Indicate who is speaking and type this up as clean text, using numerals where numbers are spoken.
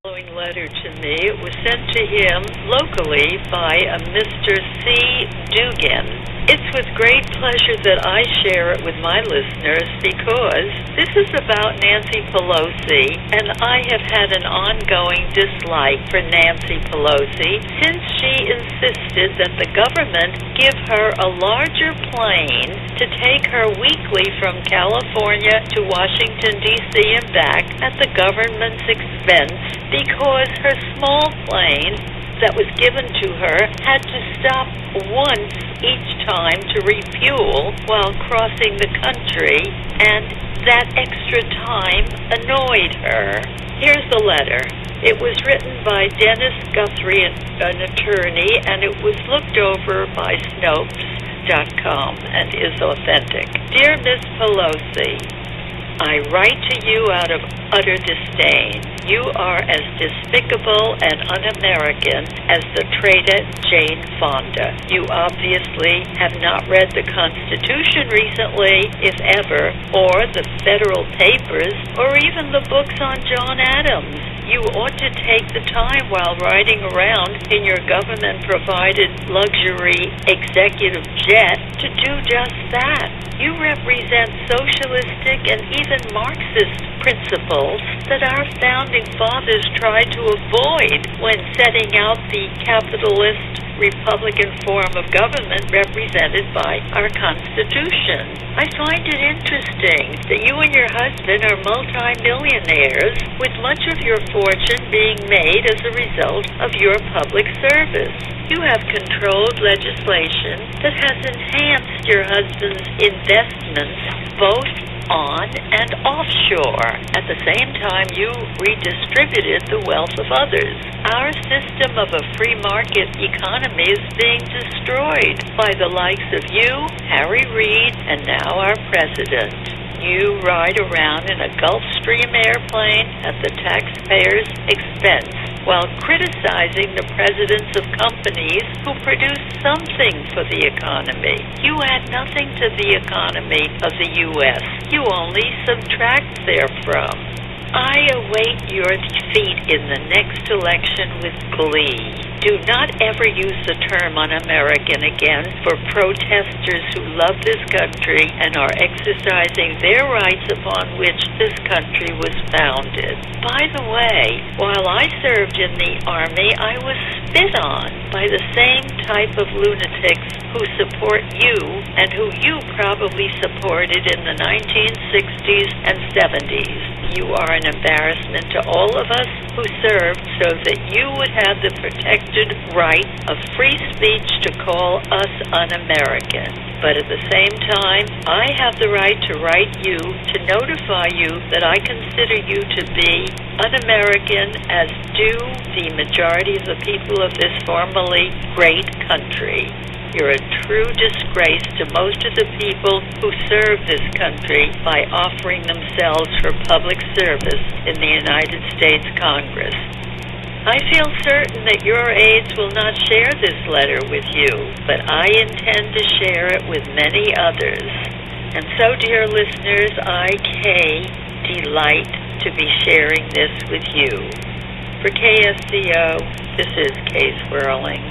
Speaker 1: Following letter to me. It was sent to him locally by a Mr. C. Dugan. It's with great pleasure that I share it with my listeners because this is about Nancy Pelosi, and I have had an ongoing dislike for Nancy Pelosi since she insisted that the government give her a larger plane to take her weekly from California to Washington, D.C. and back at the government's expense because her small plane that was given to her had to stop once each time to refuel while crossing the country, and that extra time annoyed her. Here's the letter. It was written by Dennis Guthrie, an attorney, and it was looked over by Snopes.com and is authentic. Dear Miss Pelosi, I write to you out of utter disdain. You are as despicable and un-American as the traitor Jane Fonda. You obviously have not read the Constitution recently, if ever, or the federal papers, or even the books on John Adams. You ought to take the time while riding around in your government-provided luxury executive jet to do just that. You represent socialistic and even Marxist principles that our founding fathers tried to avoid when setting out the capitalist Republican form of government represented by our Constitution. I find it interesting that you and your husband are multi-millionaires, with much of your fortune being made as a result of your public service. You have controlled legislation that has enhanced your husband's investments both on and offshore. At the same time, you redistributed the wealth of others. Our system of a free market economy is being destroyed by the likes of you, Harry Reid, and now our president. You ride around in a Gulfstream airplane at the taxpayer's expense while criticizing the presidents of companies who produce something for the economy. You add nothing to the economy of the U.S. You only subtract therefrom. I await your defeat in the next election with glee. Do not ever use the term un-American again for protesters who love this country and are exercising their rights upon which this country was founded. By the way, while I served in the Army, I was spit on by the same type of lunatics who support you and who you probably supported in the 1960s and 70s. You are an embarrassment to all of us who served so that you would have the protected right of free speech to call us un-American. But at the same time, I have the right to write you to notify you that I consider you to be un-American as do the majority of the people of this formerly great country. You're a true disgrace to most of the people who serve this country by offering themselves for public service in the United States Congress. I feel certain that your aides will not share this letter with you, but I intend to share it with many others. And so, dear listeners, I, Kay, delight to be sharing this with you. For KSCO, this is Kay Zwirling.